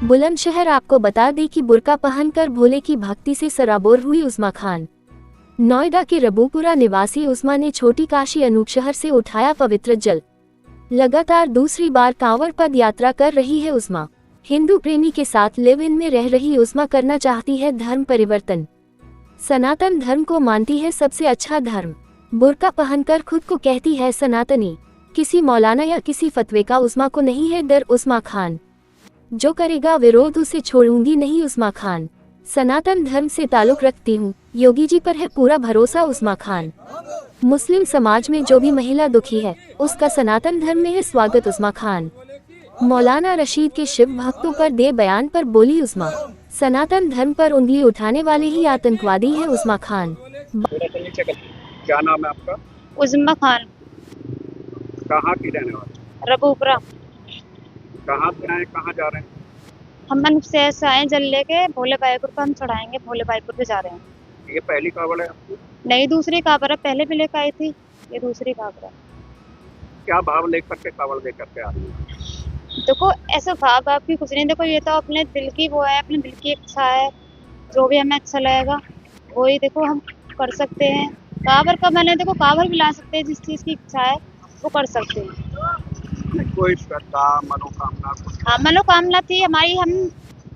बुलंदशहर आपको बता दें कि बुर्का पहनकर भोले की भक्ति से सराबोर हुई उस्मा खान। नोएडा के रबूपुरा निवासी उस्मा ने छोटी काशी अनूप शहर से उठाया पवित्र जल। लगातार दूसरी बार कांवड़ पद यात्रा कर रही है उस्मा। हिंदू प्रेमी के साथ लिव इन में रह रही उस्मा करना चाहती है धर्म परिवर्तन। सनातन धर्म को मानती है सबसे अच्छा धर्म। बुर्का पहनकर खुद को कहती है सनातनी। किसी मौलाना या किसी फतवे का उस्मा को नहीं है डर। उस्मा खान जो करेगा विरोध उसे छोड़ूंगी नहीं। उस्मा खान सनातन धर्म से ताल्लुक रखती हूँ, योगी जी पर है पूरा भरोसा। उस्मा खान मुस्लिम समाज में जो भी महिला दुखी है उसका सनातन धर्म में है स्वागत। उस्मा खान मौलाना रशीद के शिव भक्तों पर दे बयान पर बोली उस्मा, सनातन धर्म पर उंगली उठाने वाले ही आतंकवादी है। उस्मा खान क्या नाम है आपका? उस्मा खान। कहाँ की रहने वाले? रबूपुरा। कहाँ से आए, कहाँ जा रहे हैं? हम अनूप शहर से आए जल लेके भोले भाईपुर को हम चढ़ाएंगे। भोले भाईपुर पे जा रहे हैं। ये पहली कावड़ है आपकी? नहीं, दूसरी कांवड़ है। पहले भी लेकर आई थी, ये दूसरी कांवड़ है। क्या भाव लेकर के कावड़ लेकर के आ रही है? देखो ऐसे भाव की कुछ नहीं। देखो ये तो अपने दिल की वो है, अपने दिल की इच्छा है। जो भी हमें अच्छा लगेगा वही देखो हम कर सकते हैं। कांवड़ का मैंने देखो कांवड़ भी ला सकते हैं, जिस चीज की इच्छा है वो कर सकते हैं। कोई श्रद्धा मनोकामना कुछ? हाँ, मनोकामना थी हमारी। हम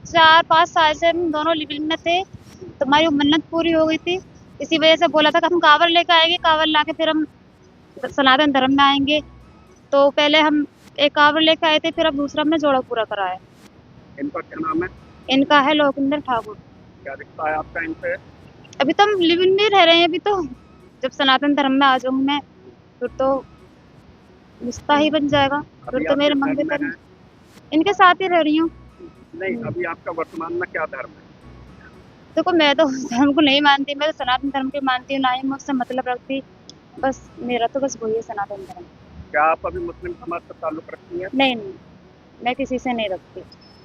4-5 साल से हम दोनों लिविंग में थे, तो हमारी मन्नत पूरी हो गई थी। इसी वजह से बोला था कि हम कांवड़ लेकर आएंगे, कांवड़ लाके फिर हम सनातन धर्म में आएंगे। तो पहले हम एक कांवड़ लेकर आए थे, फिर अब दूसरा हमने जोड़ा पूरा कराया। इनका क्या नाम है? इनका है लोकिंदर ठाकुर। क्या दिखता है आपका इनसे? अभी तो हम लिविंग में रह रहे हैं। अभी तो जब सनातन धर्म में आ जाऊंगी मैं फिर तो रिश्ता ही बन जाएगा। फिर तो मेरे मन के इनके साथ ही रह रही हूँ। नहीं, अभी आपका वर्तमान में क्या धर्म है? देखो मैं तो धर्म को नहीं मानती, मैं तो सनातन धर्म को मानती हूँ, ना ही मैं उससे मतलब रखती। बस मेरा तो बस वही है सनातन धर्म। क्या आप अभी मुस्लिम समाज से ताल्लुक रखती हैं? नहीं, मैं किसी से नहीं रखती।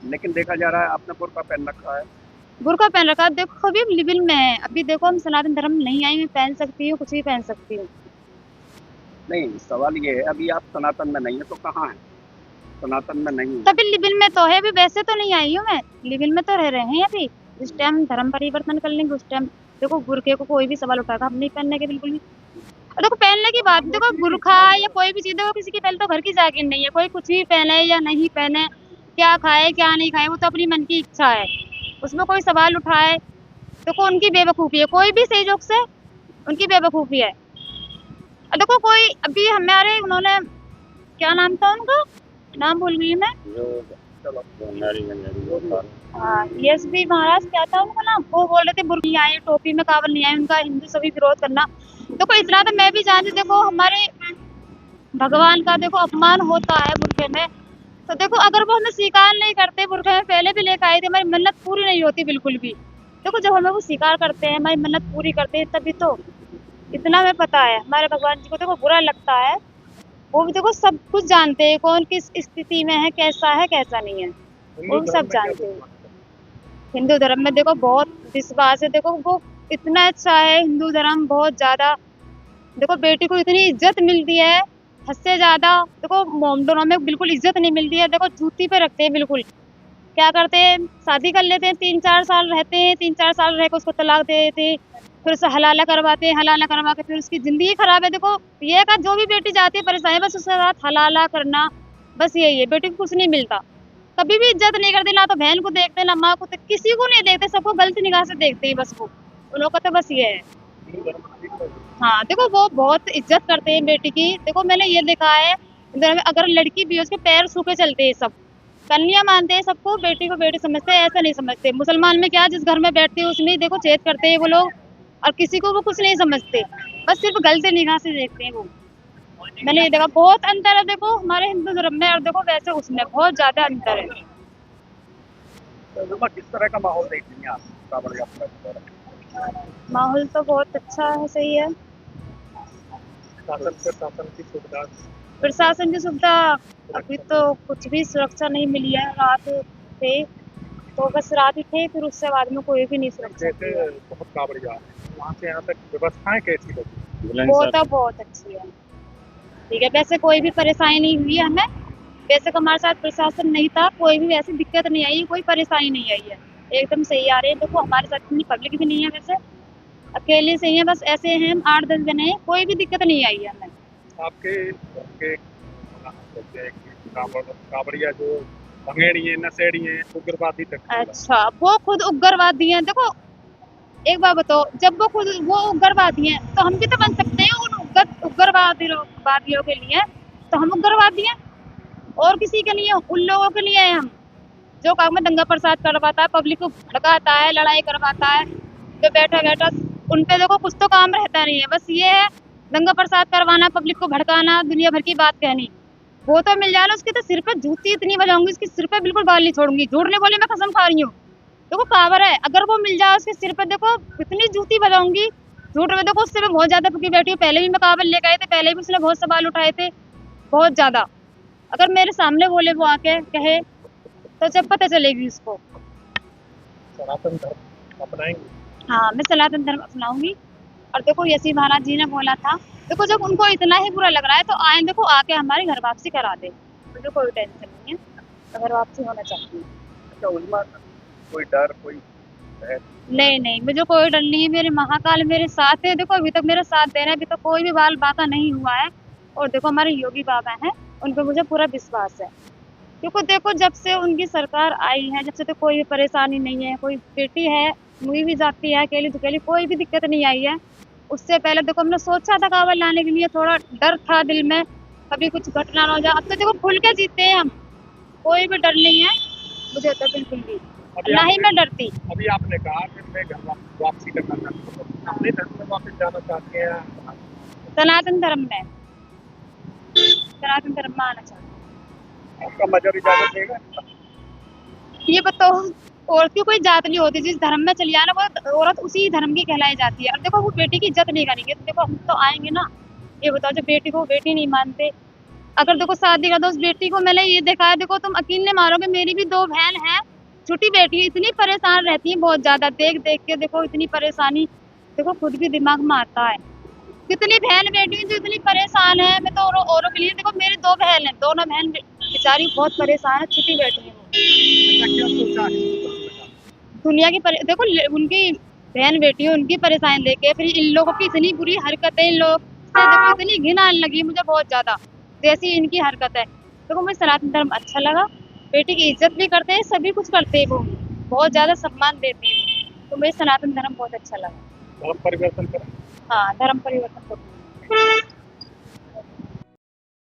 लेकिन देखा जा रहा है आपने बुर्का पहन रखा है। बुर्का पहन रखा। देखो अभी हम लिविंग में है। अभी देखो हम सनातन धर्म नहीं आई, मैं पहन सकती हूँ, कुछ भी पहन सकती हूँ। नहीं, सवाल ये है अभी आप सनातन में नहीं है तो कहाँ है? सनातन में नहीं है तभी लिविंग में तो है। अभी वैसे तो नहीं आई हूँ मैं, लिविंग में तो रह रहे हैं अभी। जिस टाइम धर्म परिवर्तन कर लेंगे उस टाइम देखो बुर्के को कोई भी सवाल उठाएगा, हम नहीं पहनने के बिल्कुल भी। और देखो पहनने की बात, देखो बुर्खा या कोई भी चीज देखो किसी की पहले तो घर की जागीर नहीं है। कोई कुछ भी पहने या नहीं पहने, क्या खाए क्या नहीं खाए, वो तो अपनी मन की इच्छा है। उसमें कोई सवाल उठाए देखो उनकी बेवकूफ़ी है। कोई भी सही जोक से उनकी बेवकूफ़ी है। और देखो कोई अभी हमारे उन्होंने क्या नाम था उनका, नाम भूल गई मैं। हाँ, एसपी महाराज क्या था उनका नाम, वो बोल रहे थे बुर्का नहीं आए, टोपी में कावड़ नहीं आए, उनका हिंदू सभी विरोध करना। देखो इतना तो मैं भी जानती। देखो हमारे भगवान का देखो अपमान होता है बुर्के में। तो देखो अगर वो हमें स्वीकार नहीं करते, बुर्के में पहले भी लेकर आए थे, हमारी मन्नत पूरी नहीं होती बिल्कुल भी। देखो जब हमें वो स्वीकार करते हैं, हमारी मन्नत पूरी करते हैं, तभी तो। इतना हमें पता है हमारे भगवान जी को देखो बुरा लगता है, वो भी देखो सब कुछ जानते हैं, कौन किस स्थिति में है, कैसा है कैसा नहीं है, वो भी सब जानते हैं। हिंदू धर्म में देखो बहुत विश्वास है। देखो वो इतना अच्छा है हिंदू धर्म, बहुत ज्यादा। देखो बेटी को इतनी इज्जत मिलती है हद से ज्यादा। देखो मोमडनों में बिल्कुल इज्जत नहीं मिलती है। देखो जूती पे रखते हैं बिल्कुल। क्या करते हैं, शादी कर लेते हैं, 3-4 साल रहते हैं, 3-4 साल रह के उसको तलाक दे देते हैं, फिर उसे हलाला करवाते हैं, हलाला करवा के फिर उसकी जिंदगी खराब है। देखो ये का जो भी बेटी जाती है परेशानी, बस उसके साथ हलाला करना, बस यही है। बेटी को कुछ नहीं मिलता, कभी भी इज्जत नहीं करते, ना तो बहन को देखते ना माँ को, किसी को नहीं देखते, सबको गलत निगाह से देखते हैं बस। वो उन लोगों का तो बस ये है। हाँ देखो वो बहुत इज्जत करते हैं बेटी की। देखो मैंने ये देखा है अगर लड़की भी उसके पैर सूखे चलते हैं, सब कन्या मानते हैं, सबको बेटी को बेटी समझते हैं, ऐसा नहीं समझते। मुसलमान में क्या, जिस घर में बैठते हैं उसमें देखो छेद करते हैं वो लोग, और किसी को वो कुछ नहीं समझते, बस सिर्फ गलत निगाह से देखते हैं वो। मैंने ये देखा बहुत अंतर है देखो हमारे हिंदू धर्म में और देखो वैसे उसमें बहुत ज्यादा अंतर है। तो किस तरह का माहौल देखती हैं आप कावड़ यात्रा के दौरान? माहौल तो बहुत अच्छा है, सही है। प्रशासन की सुविधा अभी तो कुछ भी सुरक्षा नहीं मिली है। रात थे तो बस रात ही थे, फिर उससे बाद में कोई भी नहीं सुरक्षा। बहुत कावड़ जा रहे हैं, वहाँ से यहाँ तक व्यवस्थाएं कैसी लगी? वो तो बहुत अच्छी है, ठीक है। वैसे कोई भी परेशानी नहीं हुई हमें, बेशक हमारे साथ प्रशासन नहीं था, कोई भी ऐसी दिक्कत नहीं आई, कोई परेशानी नहीं आई है, एकदम सही आ रहे हैं। देखो हमारे साथ इतनी पब्लिक भी नहीं है, वैसे अकेले से ही है, बस ऐसे हैं हम 8-10 जने हैं, कोई भी दिक्कत नहीं आई है हमें। आपके आपके बोलते हैं कि कावड़िया जो भंगेड़ी है, नशेड़ी है, उग्रवादी तक। अच्छा, वो खुद उग्रवादी हैं। देखो एक बात बताओ, जब वो उग्रवादी हैं तो हम भी तो बन सकते हैं उन उग्रवादियों के लिए। तो हम उग्रवादी हैं और किसी के लिए, उन लोगों के लिए हैं हम जो काम में दंगा प्रसाद करवाता है, पब्लिक को भड़काता है, लड़ाई करवाता है, जो बैठा बैठा उन पे देखो कुछ तो काम रहता नहीं है, बस ये है दंगा प्रसाद करवाना, पब्लिक को भड़काना, दुनिया भर की बात कहनी। वो तो मिल जाए ना, उसके तो सिर पे जूती इतनी बजाऊंगी, उसके सिर पे बिल्कुल बाल नहीं छोड़ूंगी, झूठ नहीं बोली, मैं कसम खा रही हूँ। देखो पावर है, अगर वो मिल जाए उसके सिर पे, देखो इतनी जूती बजाऊंगी, झूठ में। देखो उससे मैं बहुत ज्यादा पकी बैठी हूँ, पहले भी मैं काबल लेके आए थे, पहले भी उसने बहुत सवाल उठाए थे, बहुत ज्यादा। अगर मेरे सामने बोले वो आके कहे तो जब पता चलेगी उसको। सनातन धर्म अपनाएंगे। हाँ, मैं सनातन धर्म अपनाऊंगी। और देखो यसी महाराज जी ने बोला था, देखो जब उनको इतना ही बुरा लग रहा है तो आए, देखो आके हमारी घर वापसी करा दे, मुझे कोई टेंशन नहीं है, घर वापसी होना चाहिए। अच्छा उस्मा, कोई डर कोई है? नहीं, मुझे कोई डर नहीं है, मेरे महाकाल मेरे साथ है। देखो अभी तक मेरा साथ दे रहे हैं, अभी तक कोई भी बाल बाका नहीं हुआ है। और देखो हमारे योगी बाबा हैं, उन पर मुझे पूरा विश्वास है, क्योंकि देखो जब से उनकी सरकार आई है, जब से तो कोई भी परेशानी नहीं है, कोई बेटी है मुई भी जाती है अकेली दुकेली, कोई भी दिक्कत नहीं आई है। उससे पहले देखो हमने सोचा था कांवड़ लाने के लिए, थोड़ा डर था दिल में, कभी कुछ घटना ना हो जाए। अब तो देखो खुल के जीते हैं हम, कोई भी डर नहीं है मुझे तो बिल्कुल भी, ना ही मैं डरती। अभी आपने कहा कि मैं घर वापसी करना चाहती हूँ, अपने धर्म में वापस जाना चाहते हैं। सनातन धर्म में, सनातन धर्म में आना चाहती हूँ। आपका मजहब इजाजत देगा? ये बताओ, औरत की कोई जात नहीं होती, जिस धर्म में चली जाए ना वो औरत उसी धर्म की कहलाई जाती है। और देखो वो बेटी की इज्जत नहीं करेंगे तो देखो हम तो आएंगे ना। ये बताओ, जो बेटी को बेटी नहीं मानते, अगर देखो शादी का, तो उस बेटी को मैंने ये देखा है, देखो तुम यकीन नहीं मारोगे, मेरी भी 2 बहन है, छोटी बेटी है, इतनी परेशान रहती है बहुत ज्यादा, देख देख के देखो इतनी परेशानी, देखो खुद भी दिमाग में आता है। कितनी बहन बेटी है जो इतनी परेशान है। मैं तो औरों के लिए, देखो मेरी 2 बहन है, दोनों बहन बेचारी बहुत परेशान है, छोटी बेटी है वो। ऐसा क्या सोचा है? दुनिया की देखो उनकी बहन बेटी है, उनकी परेशानी लेके फिर इन लोगों की इतनी बुरी हरकतें, इन लोग से देखो इतनी घिन आने लगी मुझे बहुत ज्यादा, जैसी इनकी हरकत है। देखो मुझे सनातन धर्म अच्छा लगा, बेटी की इज्जत भी करते हैं, सभी कुछ करते हैं, वो बहुत ज्यादा सम्मान देते हैं, तो मुझे सनातन धर्म बहुत अच्छा लगा। धर्म परिवर्तन करें। हाँ, धर्म परिवर्तन करूंगी।